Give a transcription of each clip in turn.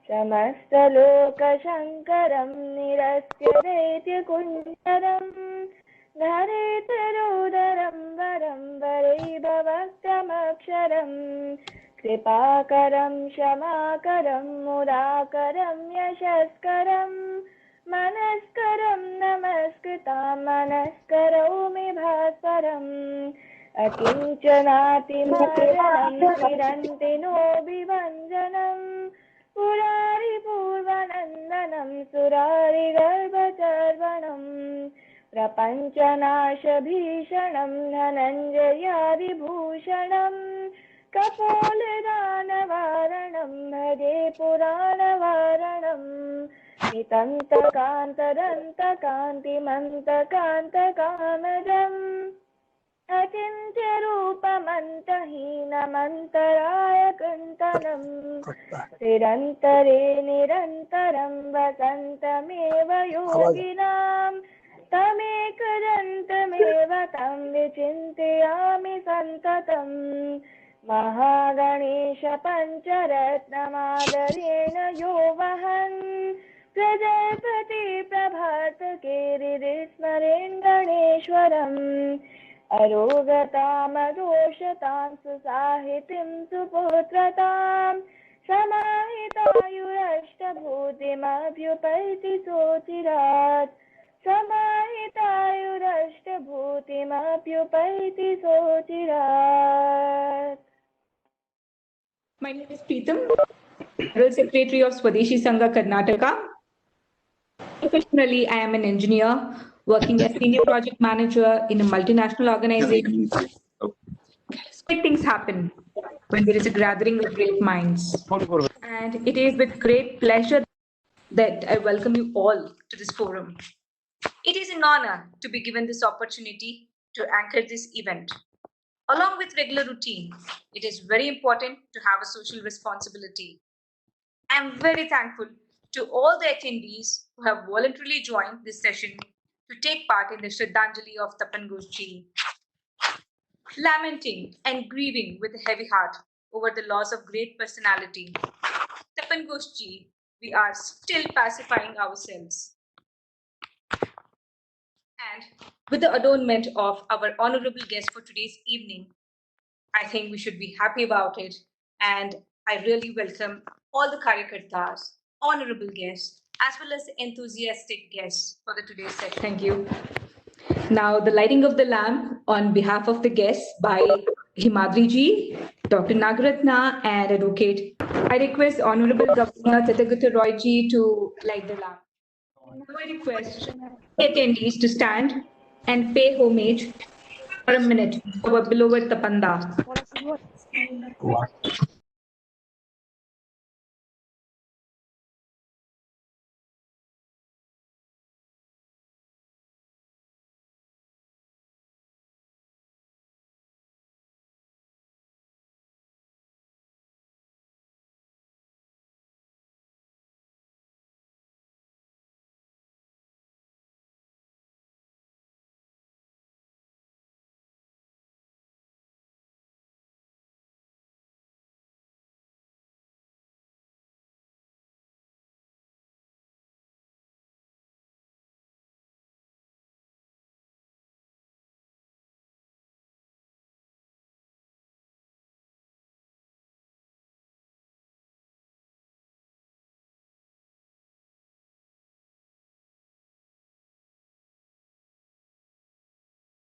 समस्तलोकशङ्करं निरस्य दैत्यकुञ्जरम् धरेतरोदरं वरं वरैर्भवक्रमक्षरम् कृपाकरं क्षमाकरं मुदाकरं यशस्करं मनस्करं नमस्कृतां मनस्करोमि भास्वरम् अकिञ्चनातिमारणं चिरन्तिनोऽभिवञ्जनम् पुरारिपूर्वनन्दनं सुरारिगर्भचर्वणम् प्रपञ्चनाशभीषणं धनञ्जयादिभूषणम् कपोलदानवारणं भजे पुराणवारणम् नितन्तकान्तदन्तकान्तिमन्तकान्तकामदम् अचिन्त्यरूपमन्तहीनमन्तराय कुन्तलम् निरन्तरे निरन्तरं वसन्तमेव योगिनां तमेकदन्तमेव तं विचिन्तयामि सन्ततम् महागणेश पञ्चरत्नमादरेण यो वहन् Prajapati प्रभातकेरिस्मरेन् गणेश्वरम् अरोगतामदोषतां सुसाहितिं सुपुत्रतां समाहितायुरष्टभूतिमभ्युपैति सोचिरात् समाहितायुरष्टभूतिमभ्युपैति सोचिरात्. My name is Preetam, General Secretary of Swadeshi Sangha Karnataka. Professionally, I am an engineer working as Senior Project Manager in a multinational organization. Great things happen when there is a gathering of great minds. And it is with great pleasure that I welcome you all to this forum. It is an honor to be given this opportunity to anchor this event. Along with regular routine, it is very important to have a social responsibility. I am very thankful to all the attendees who have voluntarily joined this session to take part in the Shraddhanjali of Tapan Ghoshji. Lamenting and grieving with a heavy heart over the loss of great personality, Tapan Ghoshji, we are still pacifying ourselves. And with the adornment of our honorable guest for today's evening, I think we should be happy about it. And I really welcome all the Karyakartas, honorable guests, as well as the enthusiastic guests for the today's session. Thank you. Now, the lighting of the lamp on behalf of the guests by Himadri ji, Dr. Nagaratna, and Advocate. I request Honorable Governor Tathagata Roy ji to light the lamp. Now I request attendees to stand and pay homage for a minute to our beloved Tapanda.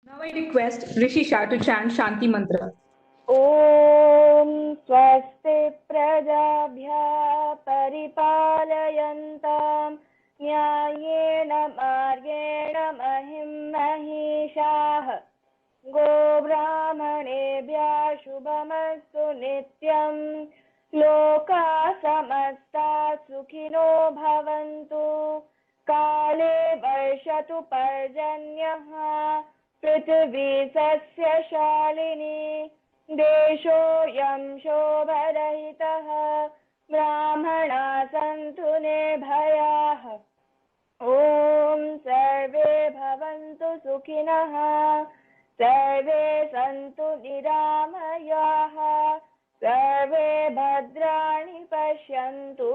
Now I request Rishi Shah to chant Shanti Mantra. Om Swasti Prajabhya Paripalayanta Nyayena Margena Mahim Mahishah Go Brahmanebhya Shubhamastu Nityam Loka Samasta Sukhino Bhavantu Kale Varshatu Parjanyaha Prithvi Sasya Shalini Deshoyam Shobharahitah Brahmana Santu Nirbhayah Om Sarve Bhavantu Sukhinah Sarve Santu Niramayah Sarve Bhadrani Pashyantu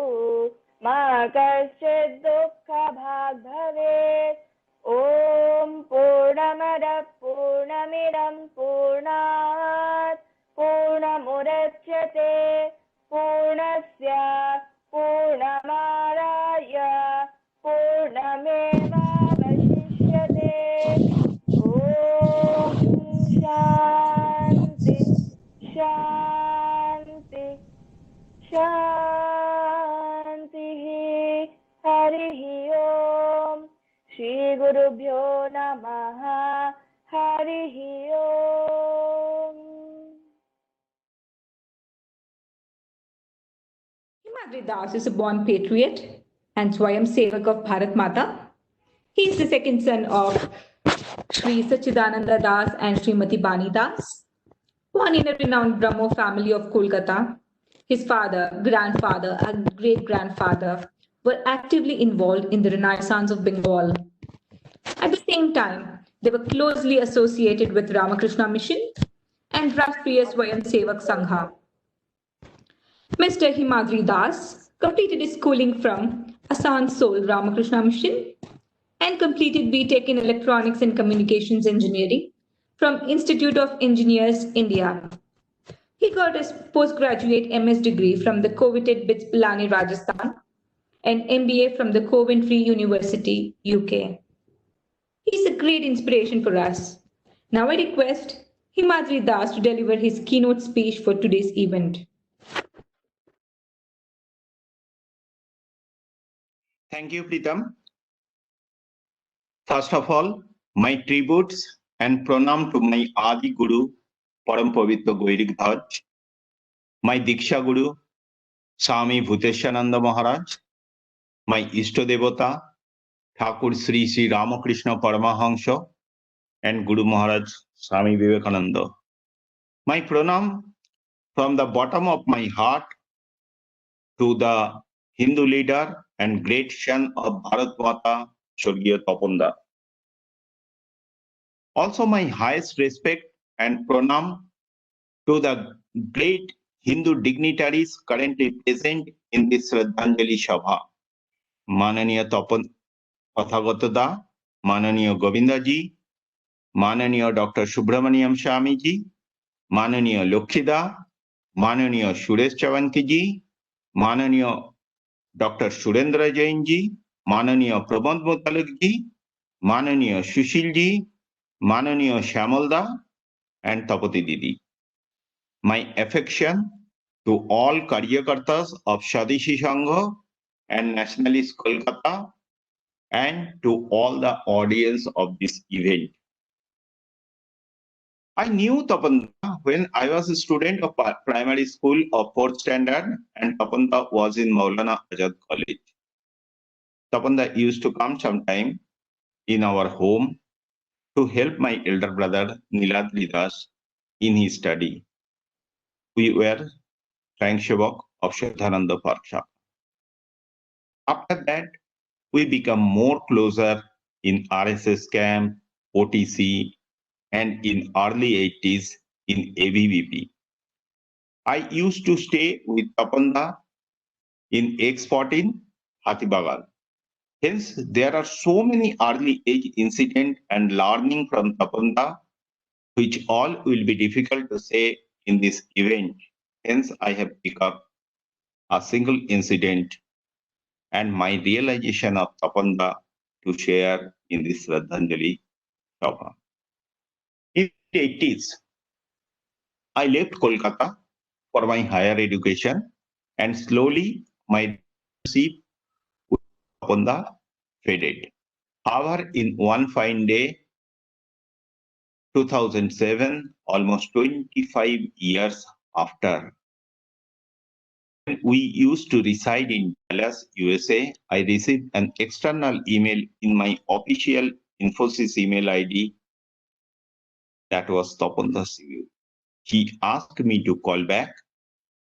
मा कश्चित् दुःखभाग् भवेत्। ॐ पूर्णमदः पूर्णमिदं पूर्णात् पूर्णमुदच्यते पूर्णस्य पूर्णमादाय पूर्णमेवावशिष्यते। ॐ शान्ति शान्ति शान्तिः। हरिः ओम् श्रीगुरुभ्यो नमः। हरिः ओम्। Himadri Das is a born patriot and Swayam Sevak of Bharat Mata. He is the second son of Sri Sachidananda Das and Srimati Bani Das, born in a renowned Brahmo family of Kolkata. His father, grandfather, and great grandfather were actively involved in the Renaissance of Bengal. At the same time, they were closely associated with Ramakrishna Mission and Rashtriya Swayam Sevak Sangha. Mr. Himadri Das completed his schooling from Asansol Ramakrishna Mission and completed BTech in Electronics and Communications Engineering from Institute of Engineers, India. He got his postgraduate MS degree from the coveted BITS Pilani, Rajasthan, and MBA from the Coventry University, UK. He's a great inspiration for us. Now I request Himadri Das to deliver his keynote speech for today's event. Thank you, Pritam. First of all, my tributes and pranam to my Adi Guru, Param Pavitra Goirik Dhaj, my Diksha Guru, Swami Bhuteshananda Maharaj, my Ishto Devata, Thakur Sri Sri Ramakrishna Paramahansa, and Guru Maharaj Swami Vivekananda. My pranam from the bottom of my heart to the Hindu leader and great son of Bharat Mata, Shorgiya Tapanda. Also, my highest respect and pranam to the great Hindu dignitaries currently present in this Shraddhanjali Sabha. Mananiya Tapan Pathagata Da, Mananiya Govinda Ji, Mananiya Dr. Subramaniam Swami Ji, Mananiya Lokshida, Mananiya Suresh Chavanki Ji, Mananiya Dr. Surendra Jain Ji, Mananiya Prabandh Mutalik Ji, Mananiya Sushil Ji, Mananiya Shamalda, and Tapati Didi. My affection to all Karyakartas of Swadeshi Sangha and Nationalist Kolkata, and to all the audience of this event. I knew Tapanda when I was a student of primary school of 4th standard, and Tapanda was in Maulana Azad College. Tapanda used to come sometime in our home to help my elder brother Niladri Das in his study. We were Swayamsevak of Shraddhananda Parksha. After that, we become more closer in RSS camp, OTC, and in early 80s in ABVP. I used to stay with Tapanda in X14, Hathibagal. Hence, there are so many early age incidents and learning from Tapanda, which all will be difficult to say in this event. Hence, I have picked up a single incident and my realization of Tapanda to share in this Shraddhanjali Sabha. In the 80s, I left Kolkata for my higher education, and slowly my relationship with Tapanda faded. However, in one fine day, 2007, almost 25 years after, when we used to reside in Dallas, USA, I received an external email in my official Infosys email ID. That was Tapanda's view. He asked me to call back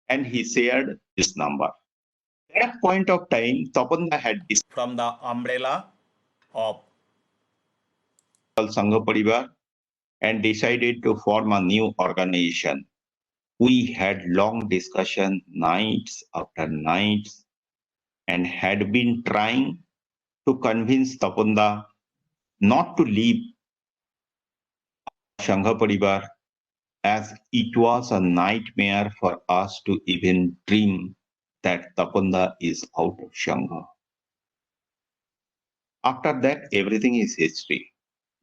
and he shared his number. At that point of time, Tapanda had from the umbrella of Sangha Parivar and decided to form a new organization. We had long discussion, nights after nights, and had been trying to convince Tapanda not to leave Shangha Parivar, as it was a nightmare for us to even dream that Tapanda is out of Shangha. After that, everything is history.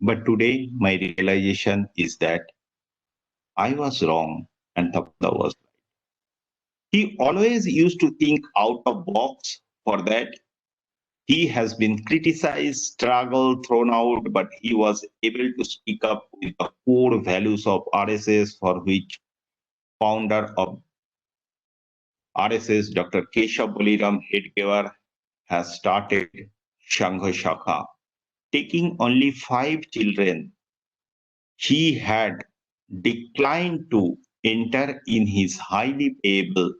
But today, my realization is that I was wrong and Tapanda was right. He always used to think out of box. For that, he has been criticized, struggled, thrown out, but he was able to speak up with the core values of RSS, for which founder of RSS, Dr. Keshav Baliram Hedgewar, has started Shangha Shakha. Taking only 5 children, he had declined to enter in his highly payable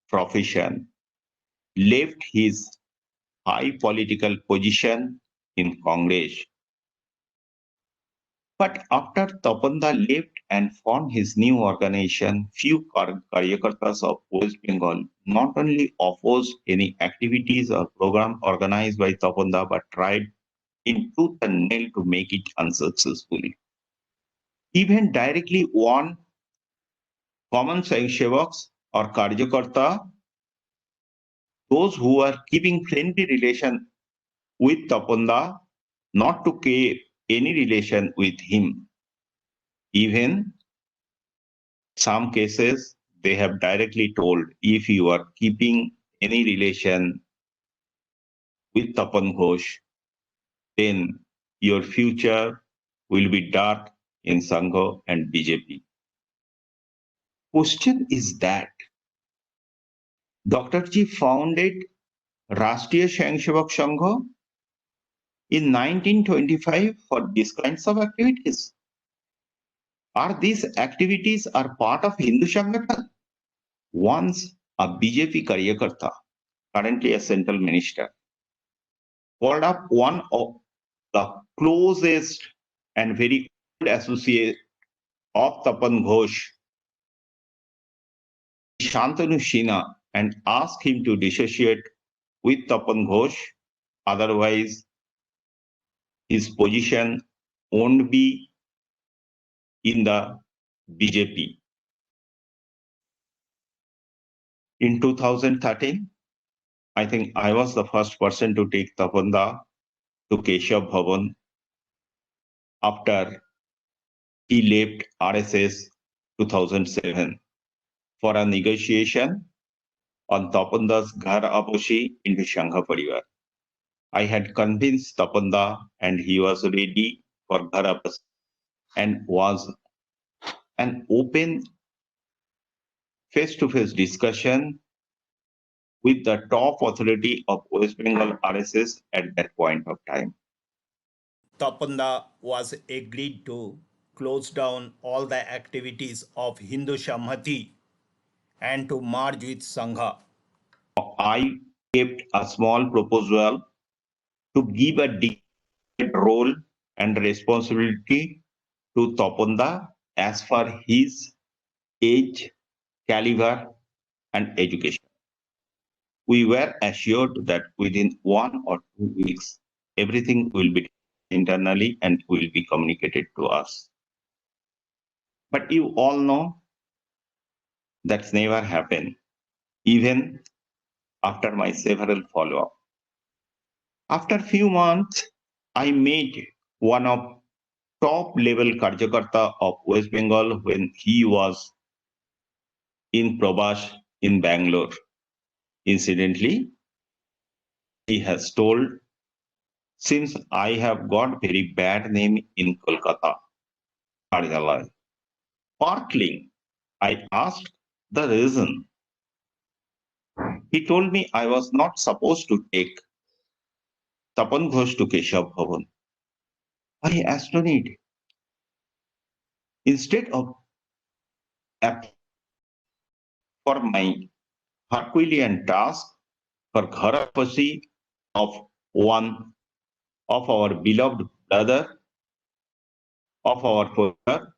profession, left his high political position in Congress. But after Tapanda left and formed his new organization, few Karyakartas of West Bengal not only opposed any activities or program organized by Tapanda, but tried in tooth and nail to make it unsuccessfully. Even directly warned common Sevaks or Karyakarta, those who are keeping friendly relation with Tapanda, not to keep any relation with him. Even some cases, they have directly told, if you are keeping any relation with Tapan Ghosh, then your future will be dark in Sangha and BJP. Question is that Dr. Ji founded Rashtriya Swayamsevak Sangha in 1925 for these kinds of activities. Are these activities are part of Hindu Sangathan? Once a BJP Karyakarta, currently a central minister, called up one of the closest and very old associate of Tapan Ghosh, Shantanu Sinha, and asked him to dissociate with Tapan Ghosh, otherwise his position won't be in the BJP. In 2013, I think I was the first person to take Tapanda to Keshav Bhavan after he left RSS 2007 for a negotiation on Tapanda's Ghar Aposhi into Shangha Parivar. I had convinced Tapanda and he was ready for Ghar Aposhi and was an open face-to-face discussion with the top authority of West Bengal RSS at that point of time. Tapanda was agreed to close down all the activities of Hindu Samhati and to merge with Sangha. I kept a small proposal to give a dedicated role and responsibility to Tapanda as per his age, caliber, and education. We were assured that within 1 or 2 weeks, everything will be internally and will be communicated to us. But you all know that's never happened, even after my several follow-up. After a few months, I met one of top level Karyakarta of West Bengal when he was in Prabhas in Bangalore. Incidentally, he has told, since I have got very bad name in Kolkata, Karjalaya, sparkling, I asked the reason. He told me I was not supposed to take Tapan Ghosh to Keshav Bhavan. I astonished. Instead of for my Herculean task for Gharapasi of one of our beloved brother, of our father,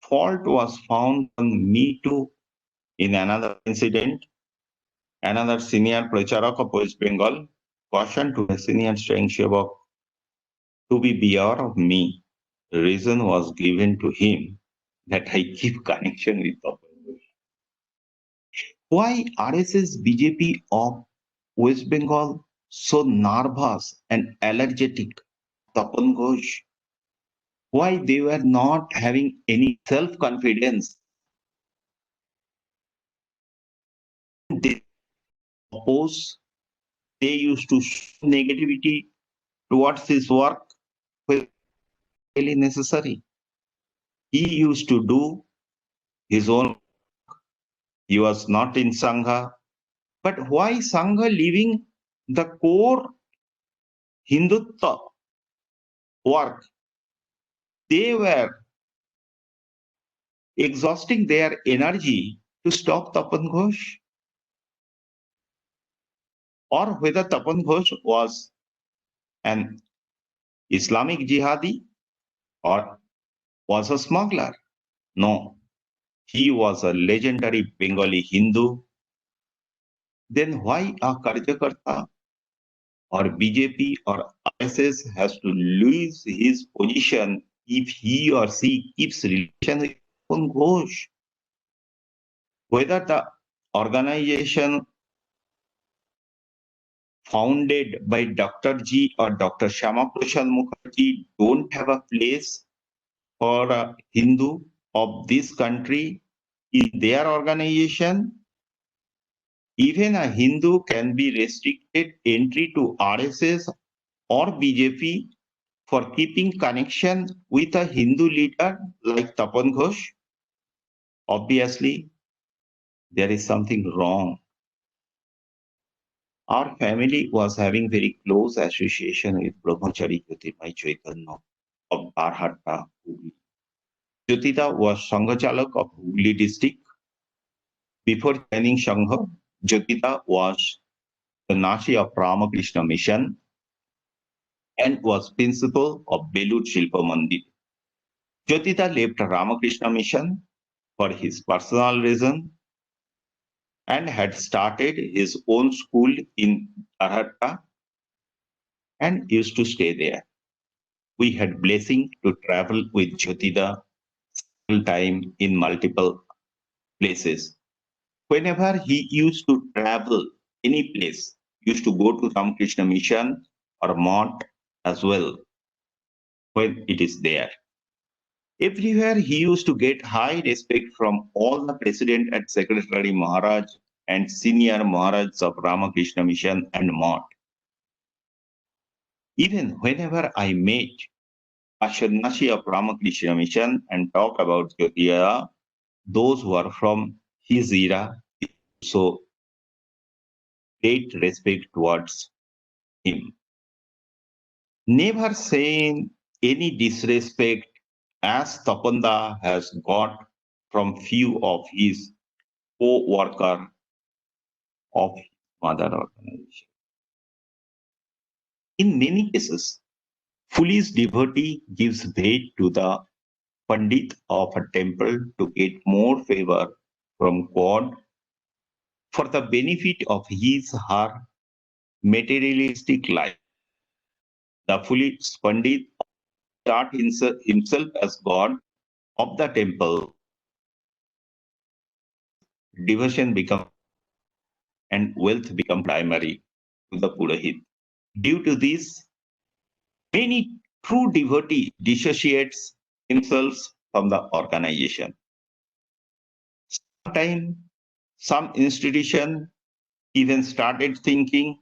fault was found on me too in another incident, Another senior Pracharak of West Bengal cautioned to a senior Swayamsevak to be beware of me. The reason was given to him that I keep connection with Tapan Ghosh. Why RSS BJP of West Bengal so nervous and allergic Tapan Ghosh? Why they were not having any self-confidence? They oppose, they used to show negativity towards his work when really necessary. He used to do his own. He was not in Sangha. But why Sangha leaving the core Hindutva work? They were exhausting their energy to stop Tapan Ghosh. Or whether Tapan Ghosh was an Islamic jihadi or was a smuggler. No, he was a legendary Bengali Hindu. Then why a Karyakarta or BJP or RSS has to lose his position if he or she keeps relation with Tapan Ghosh? Whether the organization founded by Dr. G or Dr. Shama Prasad Mukherjee don't have a place for a Hindu of this country in their organization. Even a Hindu can be restricted entry to RSS or BJP for keeping connection with a Hindu leader like Tapan Ghosh. Obviously, there is something wrong. Our family was having very close association with Brahmachari Jyotirmay Chaitanya of Barhatta, Hooghly. Jyotita was Sanghachalak of Hooghly district. Before joining Sangha, Jyotita was the Nashi of Ramakrishna Mission and was principal of Belur Shilpa Mandir. Jyotita left Ramakrishna Mission for his personal reason and had started his own school in Barhatta and used to stay there. We had blessing to travel with Jyotita several time in multiple places. Whenever he used to travel any place, used to go to Ramakrishna Mission or Mott as well when it is there. Everywhere he used to get high respect from all the president and secretary Maharaj and senior Maharajs of Ramakrishna Mission and Mott. Even whenever I met a Sannyasi of Ramakrishna Mission and talk about Jyotiya, those who are from his era, so great respect towards him. Never saying any disrespect as Tapanda has got from few of his co-worker of mother organization. In many cases, foolish devotee gives bait to the Pandit of a temple to get more favor from God for the benefit of his her materialistic life. The foolish Pandit start himself as God of the temple. Devotion become and wealth become primary to the Purohit. Due to this, many true devotee dissociates themselves from the organization. Sometimes some institution even started thinking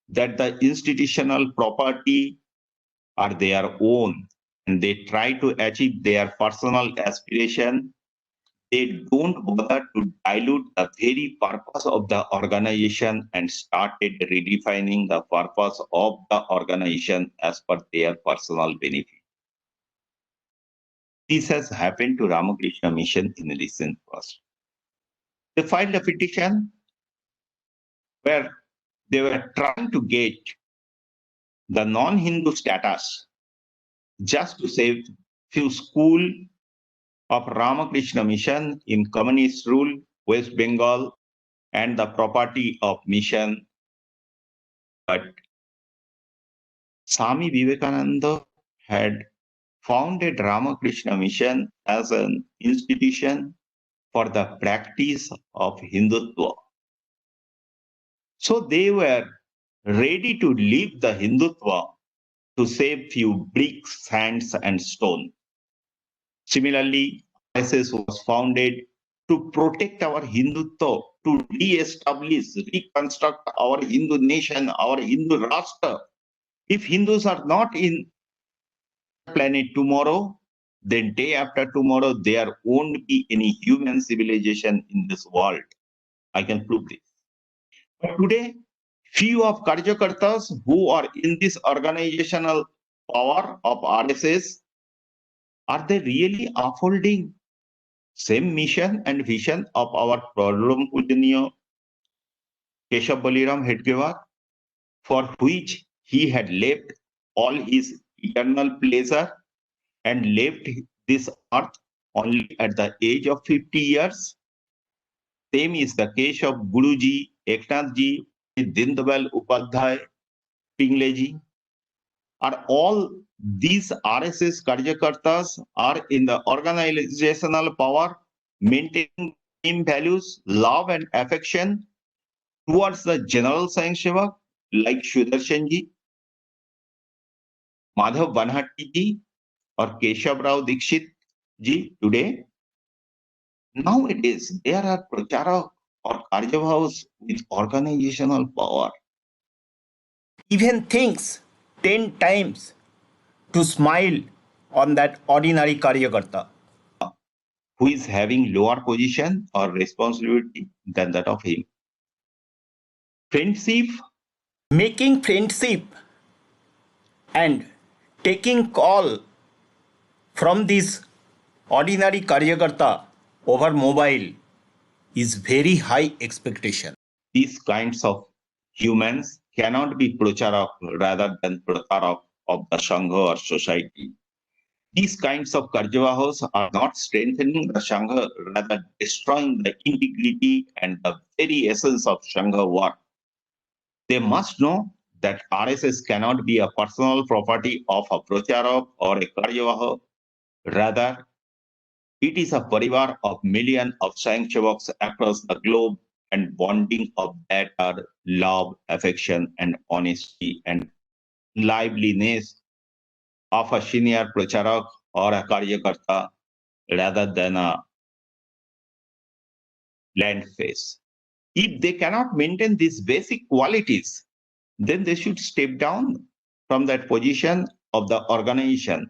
that the institutional property are their own and they try to achieve their personal aspiration. They don't bother to dilute the very purpose of the organization and started redefining the purpose of the organization as per their personal benefit. This has happened to Ramakrishna Mission in recent past. They filed a petition where they were trying to get the non-Hindu status just to save few schools of Ramakrishna Mission in communist rule West Bengal and the property of mission. But Swami Vivekananda had founded Ramakrishna Mission as an institution for the practice of Hindutva. So they were ready to leave the Hindutva to save few bricks, sands, and stone. Similarly, RSS was founded to protect our Hindutva, to re-establish, reconstruct our Hindu nation, our Hindu Rashtra. If Hindus are not in planet tomorrow, then day after tomorrow, there won't be any human civilization in this world. I can prove this. But today, few of Karyakartas who are in this organizational power of RSS, are they really upholding same mission and vision of our Param Pujaniya Keshav Baliram Hedgewar, for which he had left all his eternal pleasure and left this earth only at the age of 50 years? Same is the case of Guruji, Eknathji, Dindabal Upadhyay, Pingleji. Are all these RSS Karyakartas are in the organizational power, maintaining same values, love and affection towards the general Science Sevak like Sudarshan ji, Madhav Banhatti ji, or Keshav Rao Dikshit ji today? Nowadays, there are Pracharak or Karyavahas with organizational power. Even thinks 10 times to smile on that ordinary Karyakarta. Who is having lower position or responsibility than that of him. Friendship, Making friendship and taking call from this ordinary Karyakarta over mobile is very high expectation. these kinds of humans cannot be Pracharak rather than Pratarak of the Sangha or society. These kinds of Karjavahas are not strengthening the Sangha, rather destroying the integrity and the very essence of Sangha work. They must know that RSS cannot be a personal property of a Pracharak or a Karjavaha. Rather, it is a parivar of millions of Sanghavaks across the globe, and bonding of that are love, affection, and honesty and liveliness of a senior Pracharak or a Karyakarta rather than a land face. If they cannot maintain these basic qualities, then they should step down from that position of the organization.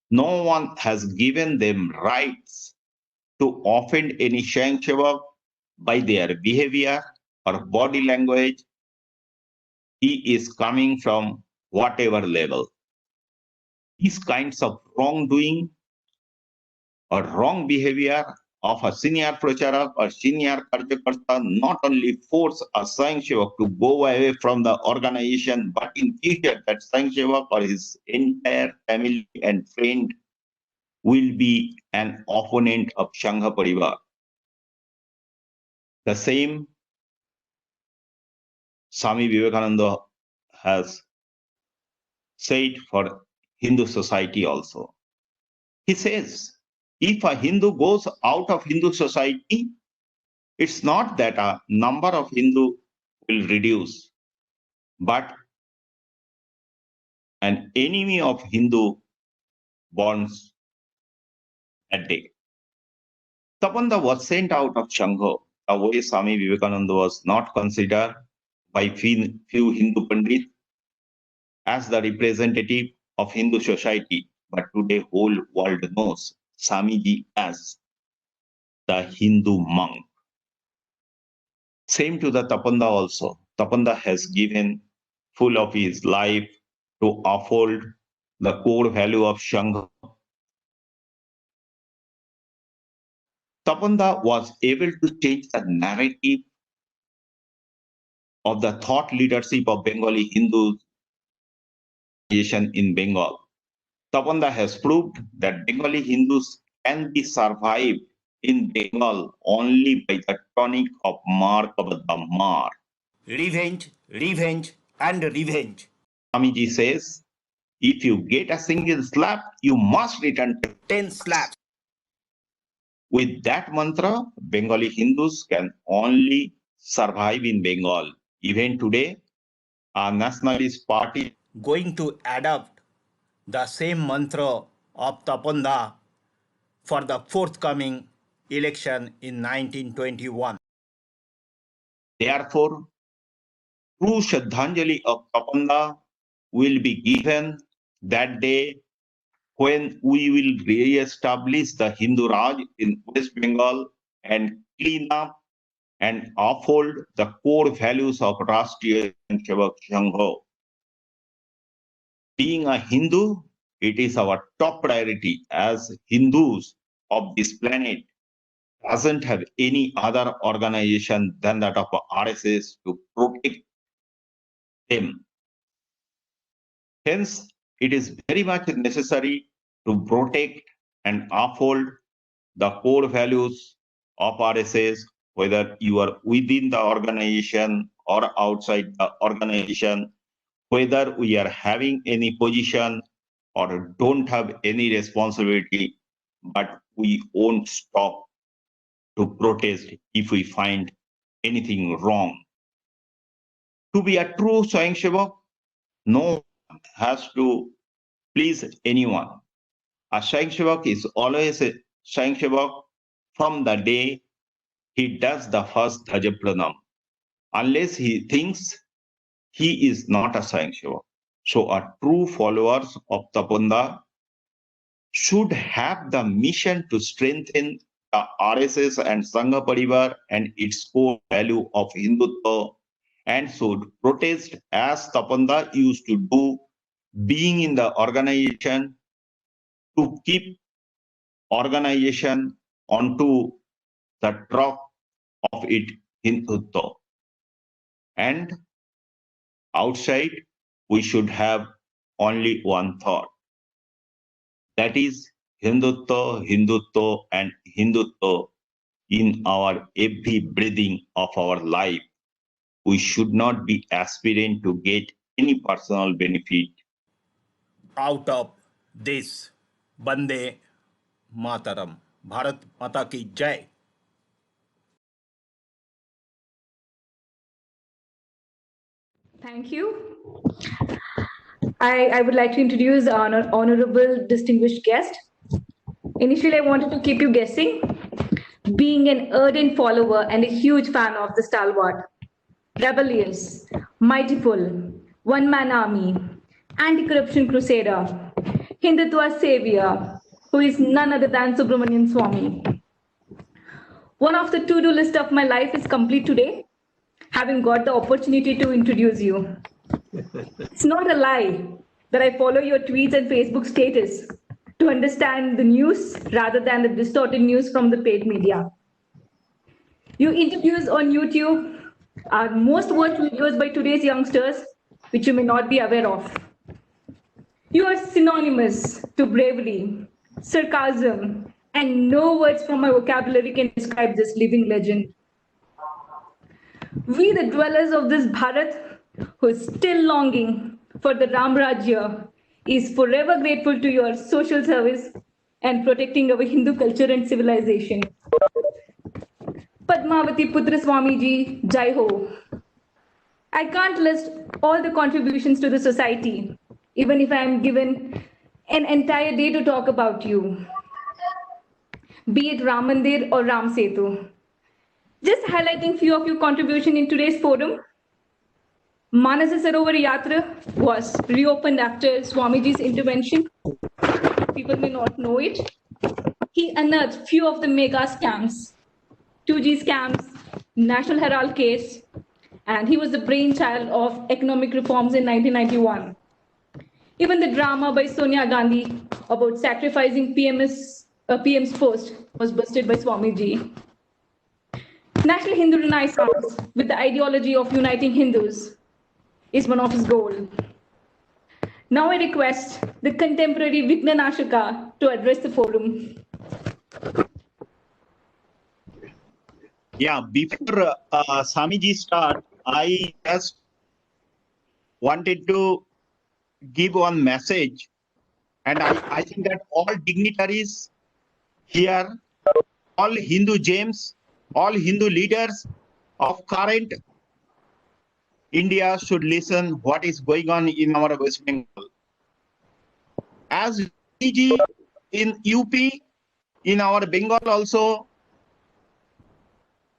No one has given them rights to offend any Sanghavak by their behavior or body language. He is coming from whatever level. These kinds of wrongdoing or wrong behavior of a senior Pracharak or senior Karyakarta not only force a Sanghavak to go away from the organization, but in future that Sanghavak or his entire family and friend will be an opponent of Sangha Parivar. The same Swami Vivekananda has said for Hindu society also. He says, if a Hindu goes out of Hindu society, it's not that a number of Hindu will reduce, but an enemy of Hindu bonds that day. Tapanda was sent out of Sangha, the way Swami Vivekananda was not considered by few Hindu Pandit as the representative of Hindu society, but today whole world knows Swamiji as the Hindu monk. Same to the Tapanda also. Tapanda has given full of his life to uphold the core value of Sangha. Tapanda was able to change the narrative of the thought leadership of Bengali Hindus in Bengal. Tapanda has proved that Bengali Hindus can be survived in Bengal only by the tonic of Markabadda Mar. Revenge, revenge, and revenge. Swamiji says, if you get a single slap, you must return 10 slaps. With that mantra, Bengali Hindus can only survive in Bengal. Even today, our nationalist party Going to adopt the same mantra of Tapanda for the forthcoming election in 1921. Therefore, true Shraddhanjali of Tapanda will be given that day when we will re-establish the Hindu Raj in West Bengal and clean up and uphold the core values of Rashtriya Swayamsevak Sangha. Being a Hindu, it is our top priority as Hindus of this planet doesn't have any other organization than that of RSS to protect them. Hence, it is very much necessary to protect and uphold the core values of RSS, whether you are within the organization or outside the organization, whether we are having any position or don't have any responsibility, but we won't stop to protest if we find anything wrong. To be a true Swayamsevak, no one has to please anyone. A Swayamsevak is always a Swayamsevak from the day he does the first Dhaja Pranam, unless he thinks he is not a Swayamsevak. So a true followers of Tapanda should have the mission to strengthen the RSS and Sangha Parivar and its core value of Hindutva and should protest as Tapanda used to do, being in the organization to keep organization onto the track of it Hindutva. And outside, we should have only one thought. That is Hindutva, Hindutva, and Hindutva in our every breathing of our life. We should not be aspiring to get any personal benefit out of this. Bande Mataram. Bharat Mata Ki Jai. Thank you. I would like to introduce our honorable distinguished guest. Initially, I wanted to keep you guessing. Being an ardent follower and a huge fan of the stalwart, rebellious, mightyful, one-man army, anti-corruption crusader, Hindutva savior, who is none other than Subramanian Swamy. One of the to-do list of my life is complete today, having got the opportunity to introduce you. It's not a lie that I follow your tweets and Facebook status to understand the news rather than the distorted news from the paid media. Your interviews on YouTube are most watched videos by today's youngsters, which you may not be aware of. You are synonymous to bravery, sarcasm, and no words from my vocabulary can describe this living legend. We, the dwellers of this Bharat, who is still longing for the Ram Rajya, is forever grateful to your social service and protecting our Hindu culture and civilization. Padmavati Putra Swamiji, Jai Ho. I can't list all the contributions to the society, even if I am given an entire day to talk about you. Be it Ram Mandir or Ram Setu. Just highlighting few of your contribution in today's forum. Manasa Sarovar Yatra was reopened after Swamiji's intervention. People may not know it. He unearthed few of the mega scams, 2G scams, National Herald case, and he was the brainchild of economic reforms in 1991. Even the drama by Sonia Gandhi about sacrificing PM's post was busted by Swamiji. National Hindu Renaissance with the ideology of uniting Hindus is one of his goals. Now I request the contemporary Vigna Nashaka to address the forum. Yeah, before Swamiji start, I just wanted to give one message, and I think that all dignitaries here, all Hindu James, all Hindu leaders of current India should listen what is going on in our West Bengal. As Ji in UP, in our Bengal also,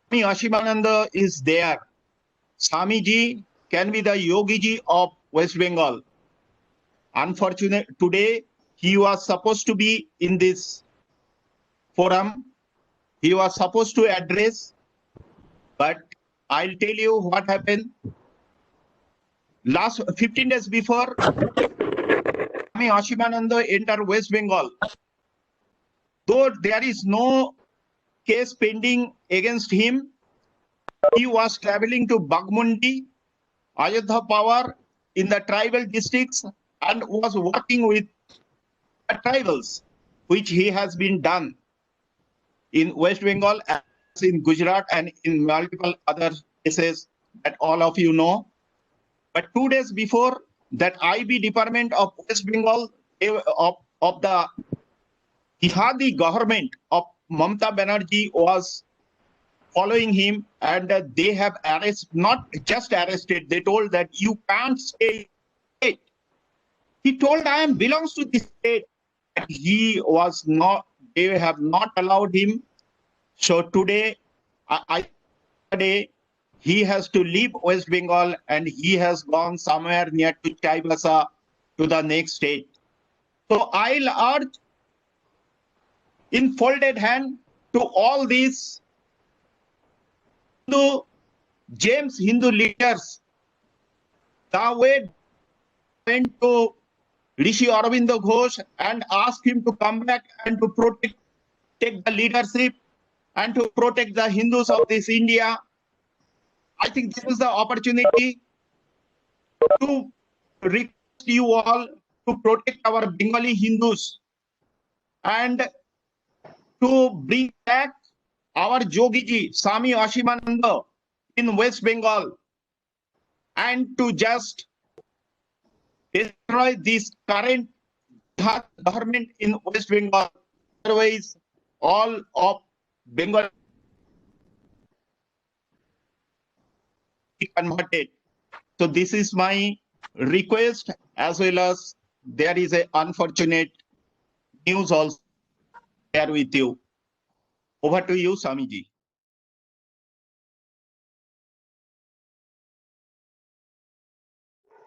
Swami Ashimananda is there. Swamiji can be the Yogi Ji of West Bengal. Unfortunately, today he was supposed to be in this forum. He was supposed to address, but I'll tell you what happened. Last 15 days before, Swami Ashimananda entered West Bengal. Though there is no case pending against him, he was traveling to Bagmundi, Ayodhya Power in the tribal districts and was working with the tribals, which he has been done in West Bengal, as in Gujarat and in multiple other places that all of you know. But 2 days before, that IB department of West Bengal of the Jihadi government of Mamata Banerjee was following him, and they have not just arrested, they told that you can't stay. He told I am belongs to this state. He was not, they have not allowed him. So today, today he has to leave West Bengal and he has gone somewhere near to Chaibasa to the next state. So I'll urge in folded hand to all these Hindu James Hindu leaders, the way went to Rishi Aurobindo Ghosh and asked him to come back and to take the leadership and to protect the Hindus of this India. I think this is the opportunity to request you all to protect our Bengali Hindus and to bring back our Jogiji, Swami Ashimananda in West Bengal, and to just destroy this current government in West Bengal. Otherwise, all of Bengal be converted. So this is my request, as well as there is a unfortunate news also there with you. Over to you, Swamiji.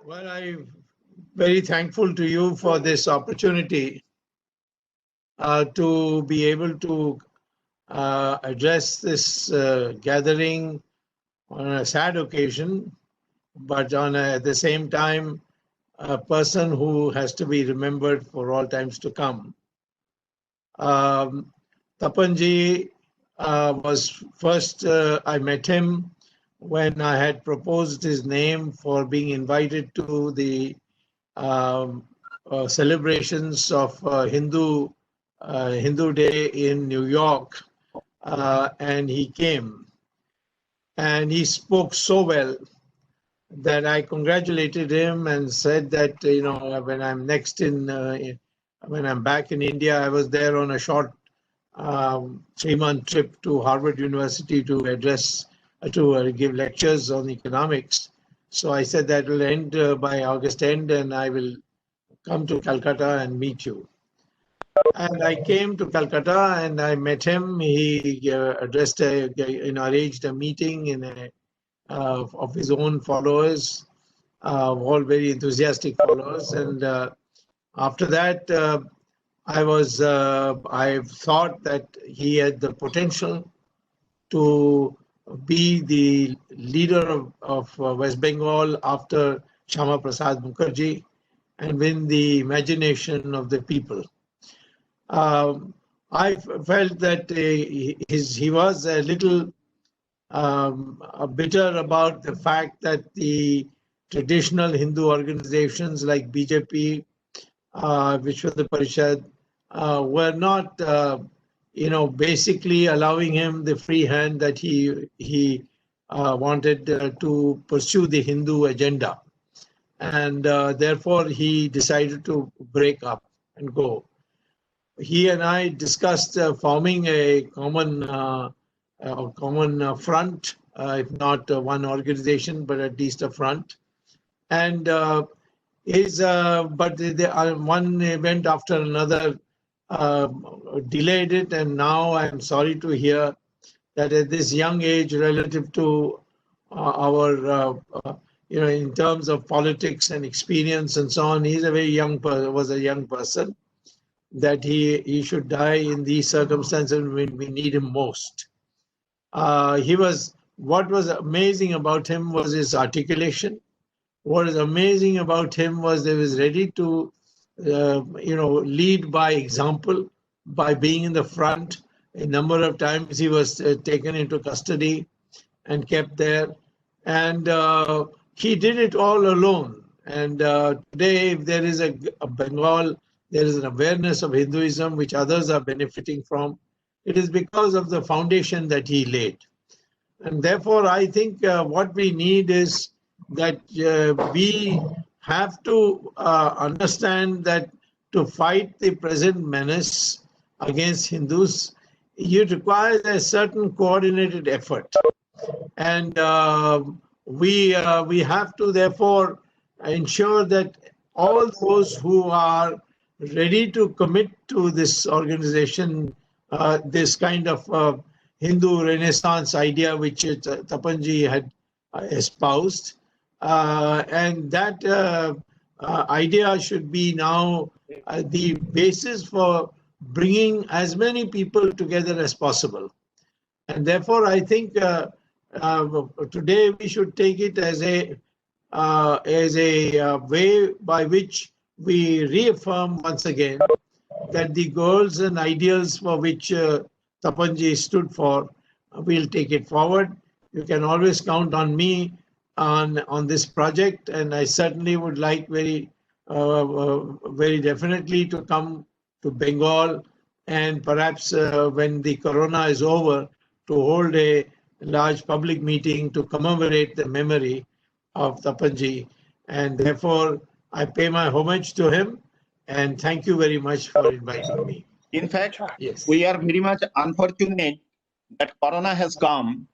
Well, I'm very thankful to you for this opportunity to be able to address this gathering on a sad occasion, but at the same time, a person who has to be remembered for all times to come. Tapanji was first, I met him when I had proposed his name for being invited to the celebrations of Hindu Day in New York, and he came. And he spoke so well that I congratulated him and said that, when I'm when I'm back in India, I was there on a short 3-month trip to Harvard University to give lectures on economics. So I said that will end by August end, and I will come to Calcutta and meet you. And I came to Calcutta and I met him. He arranged a meeting of his own followers, all very enthusiastic followers. And after that, I thought that he had the potential to be the leader of West Bengal after Shyama Prasad Mukherjee and win the imagination of the people. I felt that he was a little bitter about the fact that the traditional Hindu organizations like BJP, Vishwa Parishad, were not basically allowing him the free hand that he wanted to pursue the Hindu agenda. And therefore, he decided to break up and go. He and I discussed forming a common front, if not one organization, but at least a front. And but one event after another delayed it, and now I'm sorry to hear that at this young age, relative to our in terms of politics and experience and so on, he's a very was a young person, that he should die in these circumstances when we need him most. What was amazing about him was his articulation. What is amazing about him was he was ready to, lead by example, by being in the front. A number of times he was taken into custody and kept there. And he did it all alone. And today, if there is a Bengal, there is an awareness of Hinduism which others are benefiting from. It is because of the foundation that he laid. And therefore, I think what we need is that we have to understand that to fight the present menace against Hindus, it requires a certain coordinated effort. And we have to therefore ensure that all those who are ready to commit to this organization, this kind of Hindu Renaissance idea which Tapanji had espoused, and that idea should be now the basis for bringing as many people together as possible. And therefore, I think today we should take it as a way by which we reaffirm once again that the goals and ideals for which Tapanji stood for, we'll take it forward. You can always count on me on this project, and I certainly would like very definitely to come to Bengal, and perhaps when the corona is over, to hold a large public meeting to commemorate the memory of Tapanji. And therefore, I pay my homage to him, and thank you very much for inviting me. In fact, Yes. we are very much unfortunate that Corona has come.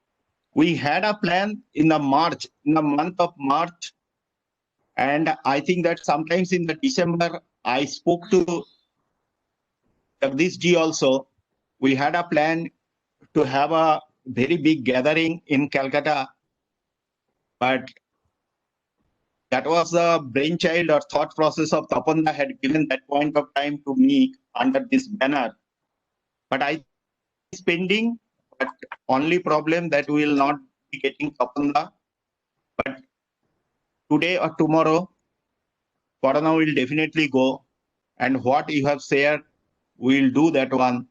We had a plan in the month of March, and I think that sometimes in the December, I spoke to Jagdish ji also. We had a plan to have a very big gathering in Calcutta, but that was the brainchild or thought process of Tapanda had given that point of time to me under this banner. But it's pending, but only problem that we will not be getting Tapanda. But today or tomorrow, Corona will definitely go. And what you have said, we will do that one.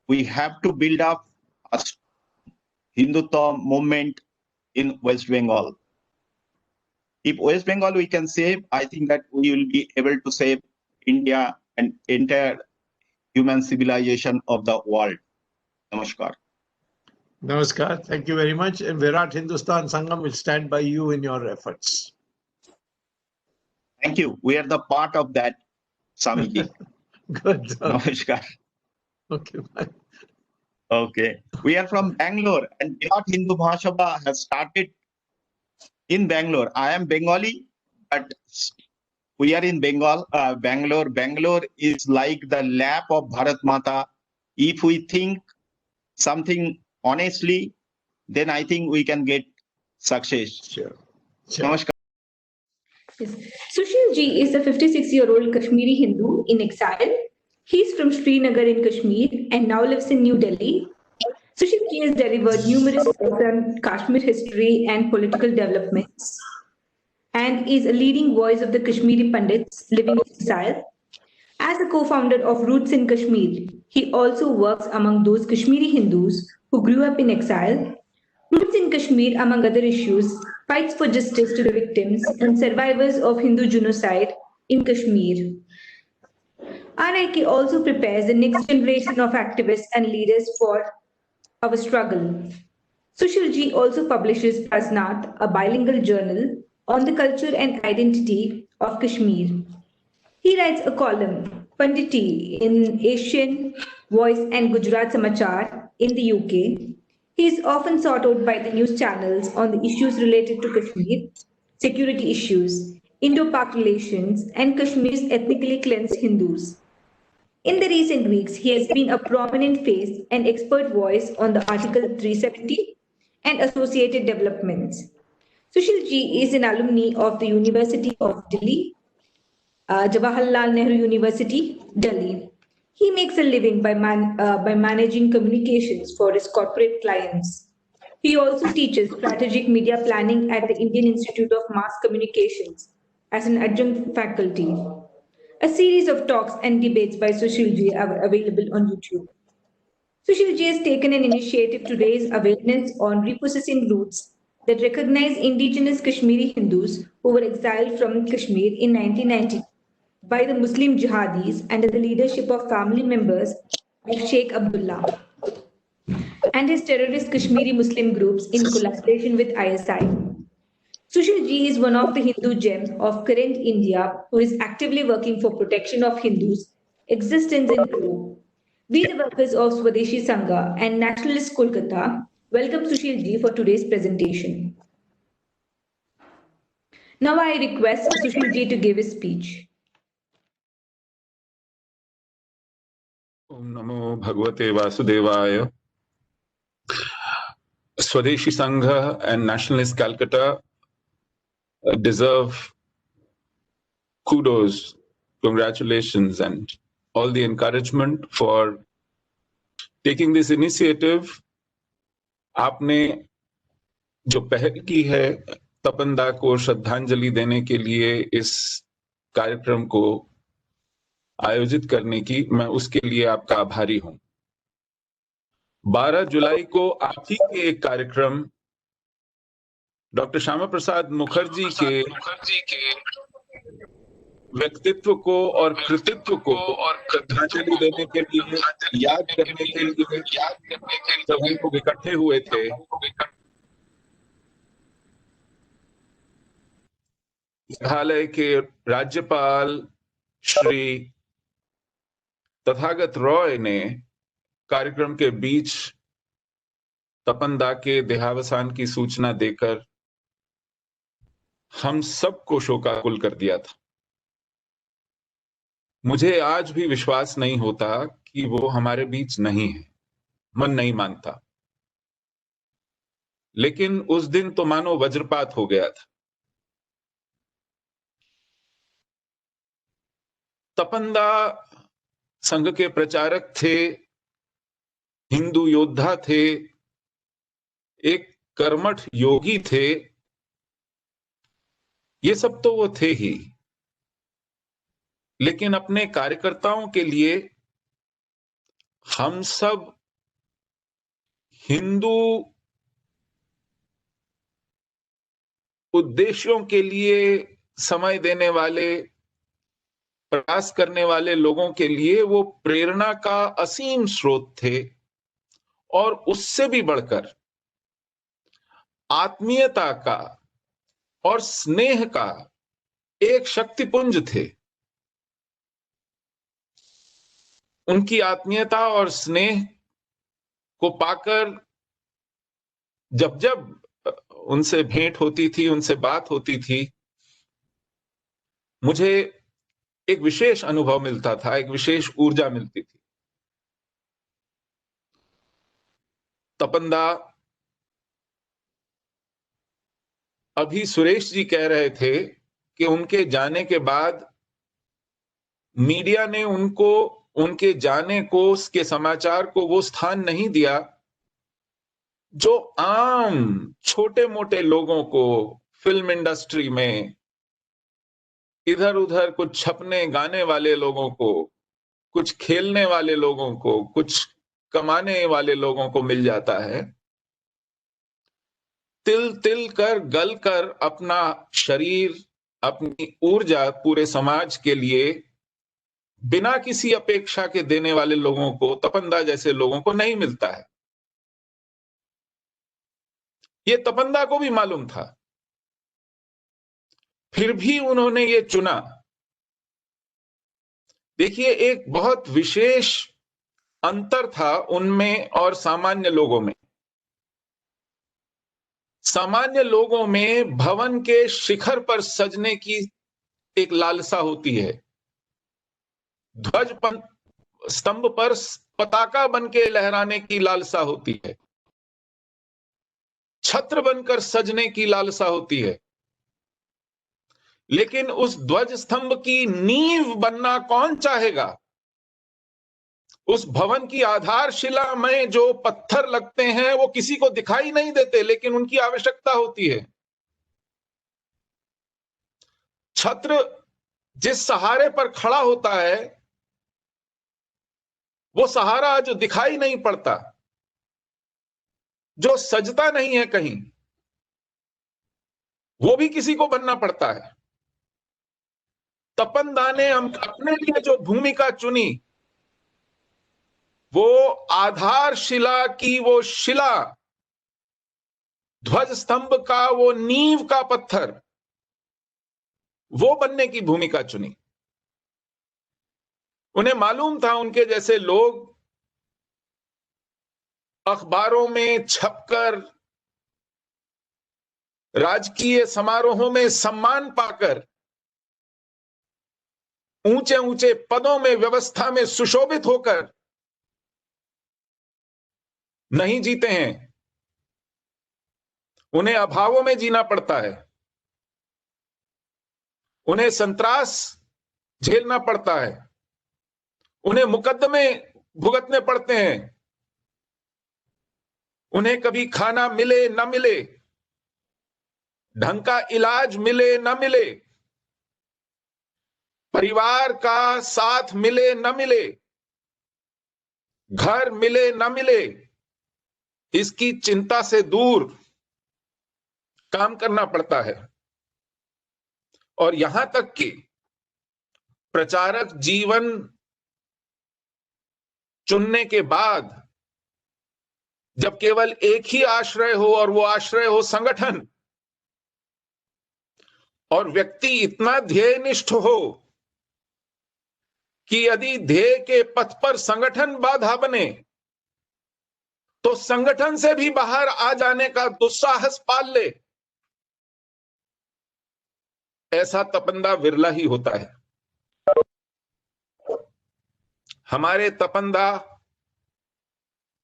We have to build up a Hindutva movement in West Bengal. If West Bengal we can save, I think that we will be able to save India and entire human civilization of the world. Namaskar. Namaskar. Thank you very much. And Virat Hindustan Sangam will stand by you in your efforts. Thank you. We are the part of that, Swamiji. Good. Namaskar. Okay. Bye. Okay. We are from Bangalore, and Virat Hindu Mahasabha has started in Bangalore. I am Bengali, but we are in Bengal, Bangalore. Bangalore is like the lap of Bharat Mata. If we think something honestly, then I think we can get success. Sure. Namaskar. Yes. Sushil ji is a 56-year-old Kashmiri Hindu in exile. He's from Srinagar in Kashmir and now lives in New Delhi. Sushil ji has delivered numerous books on Kashmir history and political developments, and is a leading voice of the Kashmiri Pandits living in exile. As a co-founder of Roots in Kashmir, he also works among those Kashmiri Hindus who grew up in exile. Roots in Kashmir, among other issues, fights for justice to the victims and survivors of Hindu genocide in Kashmir. RIK also prepares the next generation of activists and leaders for our struggle. Sushil Ji also publishes Prasnath, a bilingual journal on the culture and identity of Kashmir. He writes a column, Panditi, in Asian Voice and Gujarat Samachar in the UK. He is often sought out by the news channels on the issues related to Kashmir, security issues, Indo-Pak relations, and Kashmir's ethnically cleansed Hindus. In the recent weeks, he has been a prominent face and expert voice on the Article 370 and associated developments. Sushil Ji is an alumni of the University of Delhi, Jawaharlal Nehru University, Delhi. He makes a living by managing communications for his corporate clients. He also teaches strategic media planning at the Indian Institute of Mass Communications as an adjunct faculty. A series of talks and debates by Sushil Ji are available on YouTube. Sushil Ji has taken an initiative to raise awareness on repossessing routes that recognize indigenous Kashmiri Hindus who were exiled from Kashmir in 1990 by the Muslim jihadis under the leadership of family members like Sheikh Abdullah and his terrorist Kashmiri Muslim groups in collaboration with ISI. Sushil Ji is one of the Hindu gems of current India who is actively working for protection of Hindus' existence in Peru. We, the workers of Swadeshi Sangha and Nationalist Kolkata, welcome Sushil Ji for today's presentation. Now I request Sushil Ji to give his speech. Om Namo Bhagavate Vasudevaya. Swadeshi Sangha and Nationalist Calcutta deserve kudos, congratulations, and all the encouragement for taking this initiative. आपने जो पहल की है तपंदा को श्रद्धांजलि देने के लिए इस कार्यक्रम को आयोजित करने की, मैं उसके लिए आपका आभारी हूं। 12 जुलाई को आप ही के एक कार्यक्रम डॉक्टर श्यामा प्रसाद मुखर्जी के व्यक्तित्व को और कृतित्व को श्रद्धांजलि देने के लिए, याद करने के लिए जब हम लोग इकट्ठे हुए थे, मेघालय के राज्यपाल श्री तथागत रॉय ने कार्यक्रम के बीच तपंदा के देहावसान की सूचना देकर हम सबको शोकाकुल कर दिया था। मुझे आज भी विश्वास नहीं होता कि वो हमारे बीच नहीं है, मन नहीं मानता। लेकिन उस दिन तो मानो वज्रपात हो गया था। तपंदा संघ के प्रचारक थे, हिंदू योद्धा थे, एक कर्मठ योगी थे, ये सब तो वो थे ही। लेकिन अपने कार्यकर्ताओं के लिए हम सब हिंदू उद्देश्यों के लिए समय देने वाले, प्रयास करने वाले लोगों के लिए वो प्रेरणा का असीम स्रोत थे और उससे भी बढ़कर आत्मीयता का और स्नेह का एक शक्तिपुंज थे। उनकी आत्मीयता और स्नेह को पाकर जब जब उनसे भेंट होती थी, उनसे बात होती थी, मुझे एक विशेष अनुभव मिलता था, एक विशेष ऊर्जा मिलती थी। तपंदा, अभी सुरेश जी कह रहे थे कि उनके जाने के बाद मीडिया ने उनको, उनके जाने को, उसके समाचार को वो स्थान नहीं दिया जो आम छोटे मोटे लोगों को फिल्म इंडस्ट्री में इधर उधर कुछ छपने गाने वाले लोगों को, कुछ खेलने वाले लोगों को, कुछ कमाने वाले लोगों को मिल जाता है। तिल तिल कर गल कर अपना शरीर, अपनी ऊर्जा पूरे समाज के लिए बिना किसी अपेक्षा के देने वाले लोगों को, तपंदा जैसे लोगों को नहीं मिलता है। ये तपंदा को भी मालूम था, फिर भी उन्होंने ये चुना। देखिए, एक बहुत विशेष अंतर था उनमें और सामान्य लोगों में। सामान्य लोगों में भवन के शिखर पर सजने की एक लालसा होती है, ध्वज स्तंभ पर पताका बन के लहराने की लालसा होती है, छत्र बनकर सजने की लालसा होती है। लेकिन उस ध्वज स्तंभ की नींव बनना कौन चाहेगा? उस भवन की आधारशिला में जो पत्थर लगते हैं वो किसी को दिखाई नहीं देते, लेकिन उनकी आवश्यकता होती है। छत्र जिस सहारे पर खड़ा होता है वो सहारा जो दिखाई नहीं पड़ता, जो सजता नहीं है कहीं, वो भी किसी को बनना पड़ता है। तपनदा ने हम अपने लिए जो भूमिका चुनी, वो आधारशिला की वो शिला, ध्वज स्तंभ का वो नींव का पत्थर, वो बनने की भूमिका चुनी। उन्हें मालूम था उनके जैसे लोग अखबारों में छपकर, राजकीय समारोहों में सम्मान पाकर, ऊंचे ऊंचे पदों में, व्यवस्था में सुशोभित होकर नहीं जीते हैं। उन्हें अभावों में जीना पड़ता है, उन्हें संत्रास झेलना पड़ता है, उन्हें मुकदमे भुगतने पड़ते हैं, उन्हें कभी खाना मिले न मिले, ढंग का इलाज मिले न मिले, परिवार का साथ मिले न मिले, घर मिले न मिले, इसकी चिंता से दूर काम करना पड़ता है। और यहां तक कि प्रचारक जीवन चुनने के बाद जब केवल एक ही आश्रय हो और वो आश्रय हो संगठन, और व्यक्ति इतना ध्येयनिष्ठ हो कि यदि ध्येय के पथ पर संगठन बाधा बने तो संगठन से भी बाहर आ जाने का दुस्साहस पाल ले, ऐसा तपंदा विरला ही होता है। हमारे तपंदा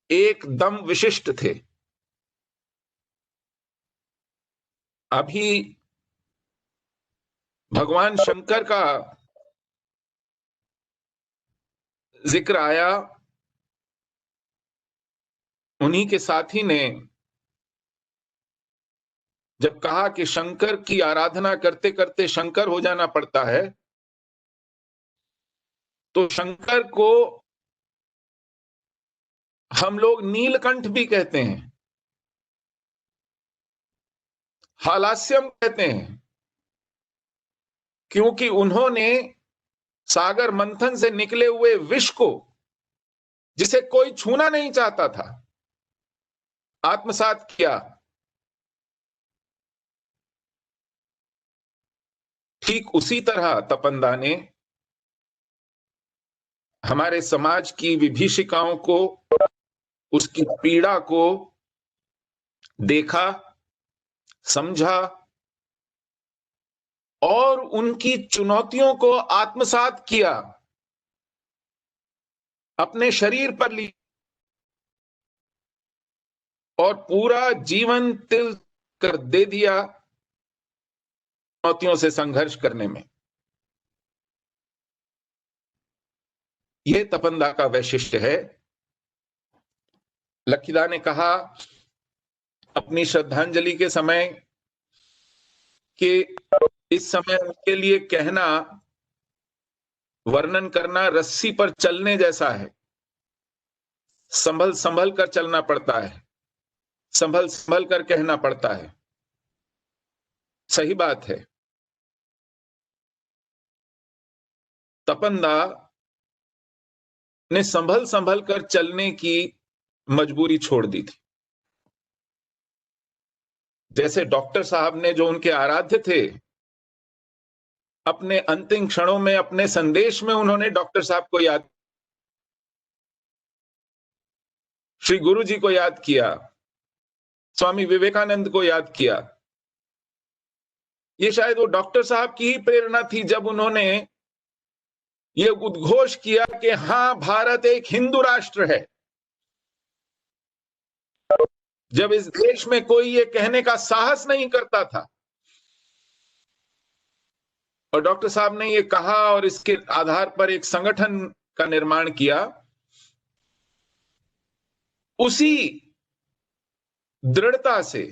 एकदम विशिष्ट थे। अभी भगवान शंकर का जिक्र आया, उन्हीं के साथी ने जब कहा कि शंकर की आराधना करते करते शंकर हो जाना पड़ता है, तो शंकर को हम लोग नीलकंठ भी कहते हैं, हालास्यम कहते हैं, क्योंकि उन्होंने सागर मंथन से निकले हुए विष को, जिसे कोई छूना नहीं चाहता था, आत्मसात किया। ठीक उसी तरह तपंदा ने हमारे समाज की विभीषिकाओं को, उसकी पीड़ा को देखा, समझा और उनकी चुनौतियों को आत्मसात किया, अपने शरीर पर ली और पूरा जीवन तिल कर दे दिया चुनौतियों से संघर्ष करने में। यह तपंदा का वैशिष्ट्य है। लक्कीदा ने कहा अपनी श्रद्धांजलि के समय कि इस समय उनके लिए कहना, वर्णन करना रस्सी पर चलने जैसा है। संभल संभल कर चलना पड़ता है, संभल संभल कर कहना पड़ता है। सही बात है। तपंदा ने संभल संभल कर चलने की मजबूरी छोड़ दी थी। जैसे डॉक्टर साहब ने, जो उनके आराध्य थे, अपने अंतिम क्षणों में अपने संदेश में उन्होंने डॉक्टर साहब को याद, श्री गुरु जी को याद किया, स्वामी विवेकानंद को याद किया। ये शायद वो डॉक्टर साहब की ही प्रेरणा थी जब उन्होंने ये उद्घोष किया कि हां, भारत एक हिंदू राष्ट्र है। जब इस देश में कोई ये कहने का साहस नहीं करता था और डॉक्टर साहब ने ये कहा और इसके आधार पर एक संगठन का निर्माण किया, उसी दृढ़ता से,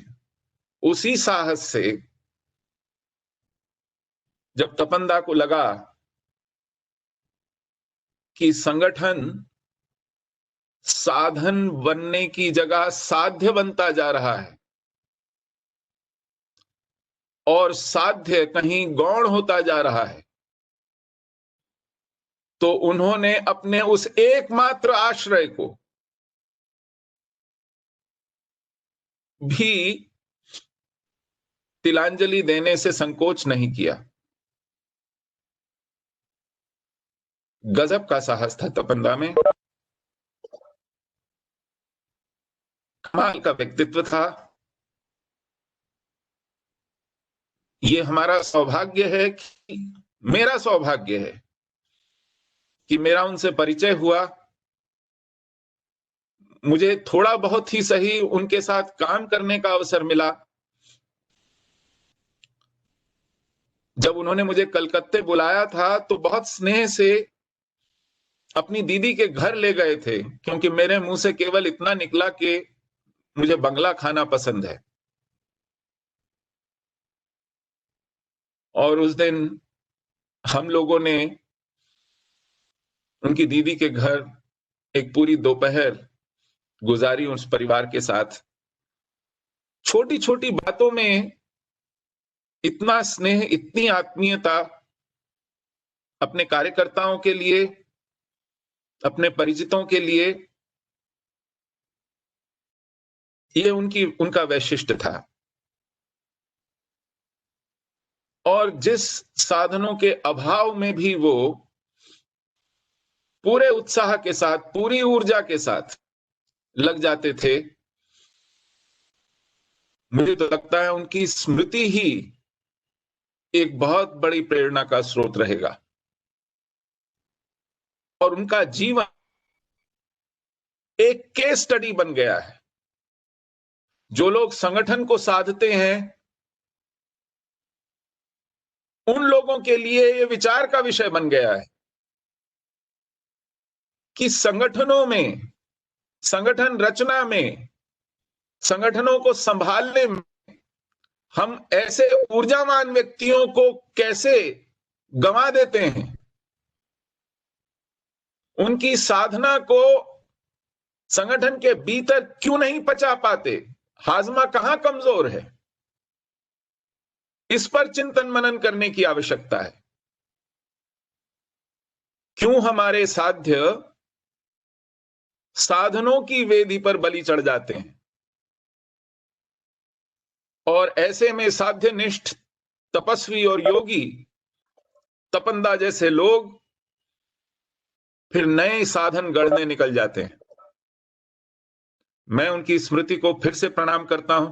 उसी साहस से जब तपंदा को लगा कि संगठन साधन बनने की जगह साध्य बनता जा रहा है और साध्य कहीं गौण होता जा रहा है, तो उन्होंने अपने उस एकमात्र आश्रय को भी तिलांजलि देने से संकोच नहीं किया। गजब का साहस था तपंदा में, कमाल का व्यक्तित्व था। ये हमारा सौभाग्य है कि, मेरा सौभाग्य है कि मेरा उनसे परिचय हुआ। मुझे थोड़ा बहुत ही सही उनके साथ काम करने का अवसर मिला। जब उन्होंने मुझे कलकत्ते बुलाया था तो बहुत स्नेह से अपनी दीदी के घर ले गए थे, क्योंकि मेरे मुंह से केवल इतना निकला कि मुझे बंगला खाना पसंद है। और उस दिन हम लोगों ने उनकी दीदी के घर एक पूरी दोपहर गुजारी उस परिवार के साथ। छोटी छोटी बातों में इतना स्नेह, इतनी आत्मीयता अपने कार्यकर्ताओं के लिए, अपने परिचितों के लिए, ये उनका वैशिष्ट्य था। और जिस साधनों के अभाव में भी वो पूरे उत्साह के साथ, पूरी ऊर्जा के साथ लग जाते थे, मुझे तो लगता है उनकी स्मृति ही एक बहुत बड़ी प्रेरणा का स्रोत रहेगा। और उनका जीवन एक केस स्टडी बन गया है। जो लोग संगठन को साधते हैं, उन लोगों के लिए यह विचार का विषय बन गया है कि संगठनों में, संगठन रचना में, संगठनों को संभालने में हम ऐसे ऊर्जावान व्यक्तियों को कैसे गंवा देते हैं, उनकी साधना को संगठन के भीतर क्यों नहीं पचा पाते, हाजमा कहां कमजोर है, इस पर चिंतन मनन करने की आवश्यकता है। क्यों हमारे साध्य साधनों की वेदी पर बलि चढ़ जाते हैं और ऐसे में साध्यनिष्ठ तपस्वी और योगी तपंदा जैसे लोग फिर नए साधन गढ़ने निकल जाते हैं। मैं उनकी स्मृति को फिर से प्रणाम करता हूं।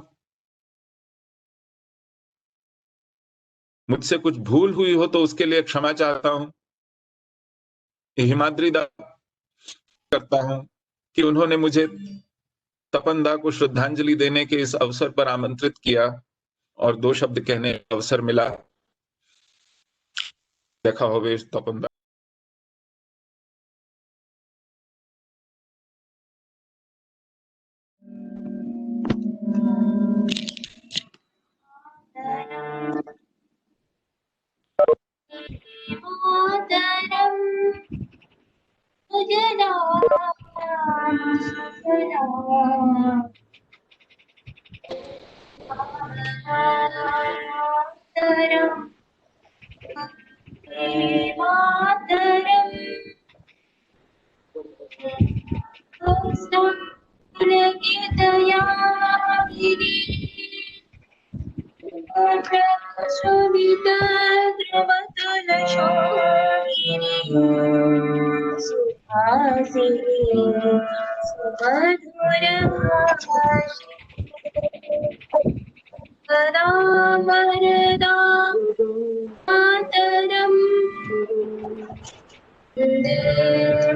मुझसे कुछ भूल हुई हो तो उसके लिए क्षमा चाहता हूं। हिमाद्री दास करता हूं कि उन्होंने मुझे तपंदा को श्रद्धांजलि देने के इस अवसर पर आमंत्रित किया और 2 शब्द कहने का अवसर मिला। देखा होवे तपंदा।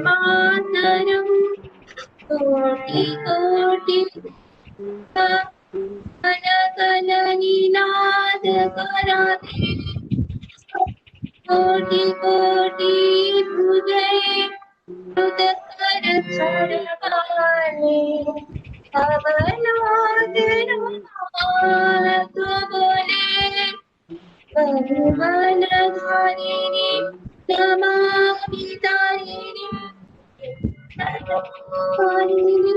मातरम कोटि कोटि निनाद कराते कोटि कोटि हृदय उदकर चरवाले अवनाथ बोले बहुमनधारिणी नमामि तारिणी तारिणी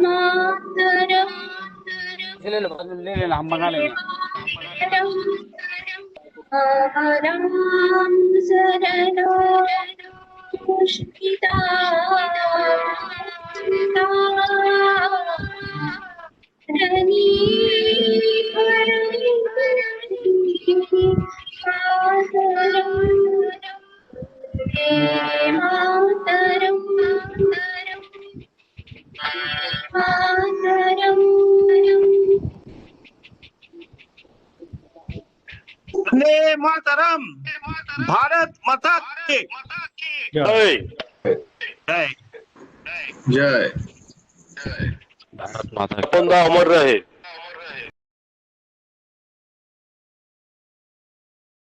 मातरम ले लेना हम मंगा लेंगे पुष्पिता वंदे मातरम। भारत माता की जय जय। जय भारत माता की तपंदा अमर रहे।